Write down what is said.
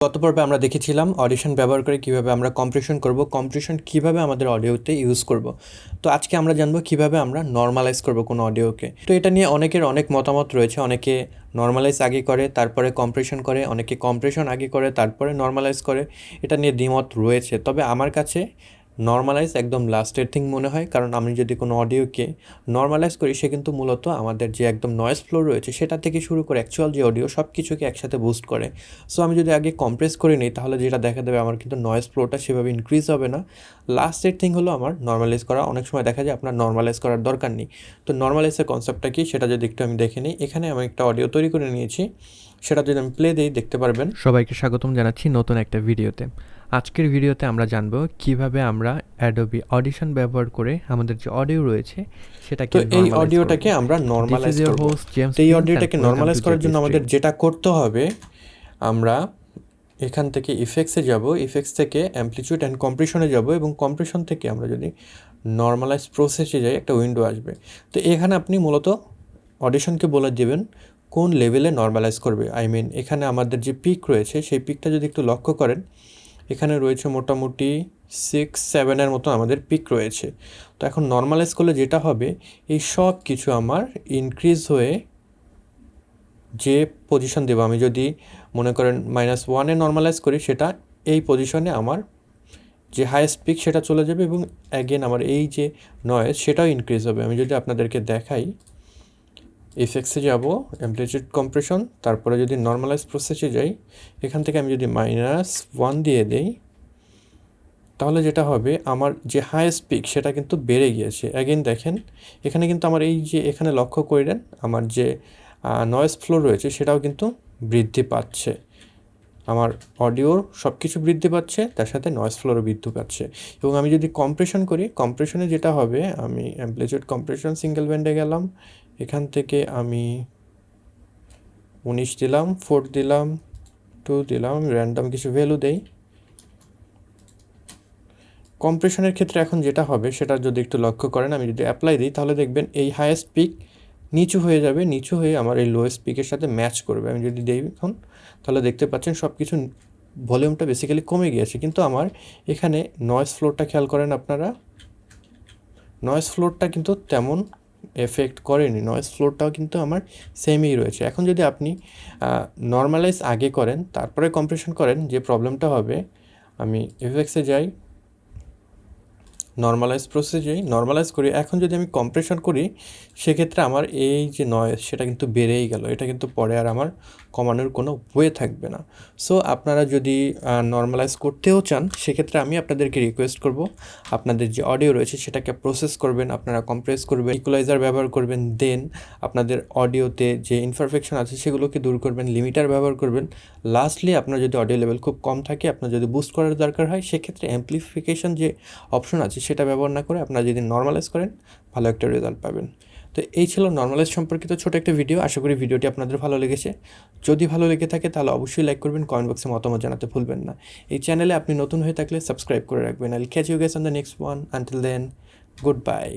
গত পর্বে আমরা দেখেছিলাম অডিশন ব্যবহার করে কিভাবে আমরা কম্প্রেশন করব, কম্প্রেশন কিভাবে আমাদের অডিওতে ইউজ করব। তো আজকে আমরা জানবো কিভাবে আমরা নর্মালাইজ করব কোনো অডিওকে। তো এটা নিয়ে অনেকের অনেক মতামত রয়েছে। অনেকে নর্মালাইজ আগে করে তারপরে কম্প্রেশন করে, অনেকে কম্প্রেশন আগে করে তারপরে নর্মালাইজ করে। এটা নিয়ে দ্বিমত রয়েছে, তবে আমার কাছে নর্মালাইজ একদম লাস্টের থিং মনে হয়। কারণ আমি যদি কোনো অডিওকে নর্মালাইজ করি, সে কিন্তু মূলত আমাদের যে একদম নয়েজ ফ্লো রয়েছে সেটা থেকে শুরু করে অ্যাকচুয়াল যে অডিও সব কিছুকে একসাথে বুস্ট করে। সো আমি যদি আগে কম্প্রেস করে নিই তাহলে যেটা দেখা দেবে, আমার কিন্তু নয়েজ ফ্লোটা সেভাবে ইনক্রিজ হবে না। লাস্টের থিং হলো আমার নর্মালাইজ করা। অনেক সময় দেখা যায় আপনার নর্মালাইজ করার দরকার নেই। তো নর্মালাইজের কনসেপ্টটা কি সেটা যদি একটু আমি দেখে নিই। এখানে আমি একটা অডিও তৈরি করে নিয়েছি, সেটা যদি আমি প্লে দিই দেখতে পারবেন। সবাইকে স্বাগতম জানাচ্ছি নতুন একটা ভিডিওতে। আজকের ভিডিওতে আমরা জানবো কিভাবে আমরা অ্যাডোবি অডিশন ব্যবহার করে আমাদের যে অডিও রয়েছে সেটাকে তো এই নরমালাইজ অডিওটাকে করব। আমরা দিস নর্মালাইজ ইজ ইওর করব। হোস্ট জেমস তো এই প্রিন্স অডিওটাকে এন্ড ওয়েলকাম নর্মালাইজ টু করার জেপি জন্য আমাদের স্ট্রিম। যেটা করতে হবে, আমরা এখান থেকে ইফেক্টসে যাব, ইফেক্টস থেকে অ্যামপ্লিটিউড অ্যান্ড কম্প্রেশনে যাব, এবং কম্প্রেশন থেকে আমরা যদি নর্মালাইজ প্রসেসে যাই একটা উইন্ডো আসবে। তো এখানে আপনি মূলত অডিশনকে বলে দেবেন কোন লেভেলে নর্মালাইজ করবে। এখানে আমাদের যে পিক রয়েছে সেই পিকটা যদি একটু লক্ষ্য করেন, এখানে রয়েছে মোটামুটি 6-7 মতো আমাদের পিক রয়েছে। তো এখন নর্মালাইজ করলে যেটা হবে, এই সব কিছু আমার ইনক্রিজ হয়ে যে পজিশন দেবো, আমি যদি মনে করেন -1-এ নর্মালাইজ করি, সেটা এই পজিশনে আমার যে হাইয়েস্ট পিক সেটা চলে যাবে, এবং অ্যাগেন আমার এই যে নয়েজ সেটাও ইনক্রিজ হবে। আমি যদি আপনাদেরকে দেখাই, ইফেক্টসে যাব, অ্যামপ্লিটিউড কম্প্রেশন, তারপরে যদি নর্মালাইজ প্রসেসে যাই, এখান থেকে আমি যদি -1 দিয়ে দেই, তাহলে যেটা হবে, আমার যে হাইয়েস্ট পিক সেটা কিন্তু বেড়ে গিয়েছে। অ্যাগেন দেখেন, এখানে কিন্তু আমার এই যে এখানে লক্ষ্য করেন, আমার যে নয়েজ ফ্লো রয়েছে সেটাও কিন্তু বৃদ্ধি পাচ্ছে। আমার অডিওর সব কিছু বৃদ্ধি পাচ্ছে, তার সাথে নয়েজ ফ্লোরও বৃদ্ধি পাচ্ছে। এবং আমি যদি কম্প্রেশন করি, কম্প্রেশনে যেটা হবে, আমি অ্যামপ্লিটিউড কম্প্রেশন সিঙ্গেল ব্যান্ডে গেলাম, এখান থেকে আমি 19 দিলাম, 4 দিলাম, 2 দিলাম, আমি র্যান্ডম কিছু ভ্যালু দেই। কম্প্রেশনের ক্ষেত্রে এখন যেটা হবে সেটা যদি একটু লক্ষ্য করেন, আমি যদি অ্যাপ্লাই দিই তাহলে দেখবেন এই হাইয়েস্ট পিক নিচু হয়ে যাবে, নিচু হয়ে আমার এই লোয়েস্ট পিকের সাথে ম্যাচ করবে। আমি যদি দিই এখন, তাহলে দেখতে পাচ্ছেন সব কিছু ভলিউমটা বেসিক্যালি কমে গিয়েছে, কিন্তু আমার এখানে নয়েজ ফ্লোরটা খেয়াল করেন আপনারা, নয়েজ ফ্লোরটা কিন্তু তেমন এফেক্ট করেনি, নয়েজ ফ্লোরটাও কিন্তু আমার সেমই রয়েছে। এখন যদি আপনি নর্মালাইজ আগে করেন তারপরে কম্প্রেশন করেন, যে প্রবলেমটা হবে, আমি এফেক্টসে যাই, নর্মালাইজ প্রসেসে যাই, নর্মালাইজ করি। এখন যদি আমি কম্প্রেশন করি, সেক্ষেত্রে আমার এই যে নয়েজ সেটা কিন্তু বেড়েই গেল। এটা কিন্তু পরে আর আমার কমানোর কোনো ওয়ে থাকবে না। সো আপনারা যদি নর্মালাইজ করতেও চান, সেক্ষেত্রে আমি আপনাদেরকে রিকোয়েস্ট করব, আপনাদের যে অডিও রয়েছে সেটাকে প্রসেস করবেন, আপনারা কম্প্রেস করবেন, ইকুয়ালাইজার ব্যবহার করবেন, দেন আপনাদের অডিওতে যে ইনপারফেকশন আছে সেগুলোকে দূর করবেন, লিমিটার ব্যবহার করবেন। লাস্টলি আপনার যদি অডিও লেভেল খুব কম থাকে, আপনার যদি বুস্ট করার দরকার হয়, সেক্ষেত্রে অ্যামপ্লিফিকেশন যে অপশন আছে সেটা ব্যবহার না করে আপনারা যদি নর্মালাইজ করেন, ভালো একটা রেজাল্ট পাবেন। তো এই ছিল নর্মালাইজ সম্পর্কিত ছোট একটা ভিডিও। আশা করি ভিডিওটি আপনাদের ভালো লেগেছে। যদি ভালো লেগে থাকে তাহলে অবশ্যই লাইক করবেন, কমেন্ট বক্সে মতামত জানাতে ভুলবেন না। এই চ্যানেলে আপনি নতুন হয়ে থাকলে সাবস্ক্রাইব করে রাখবেন। I'll catch you guys on the next one. Until then, good bye.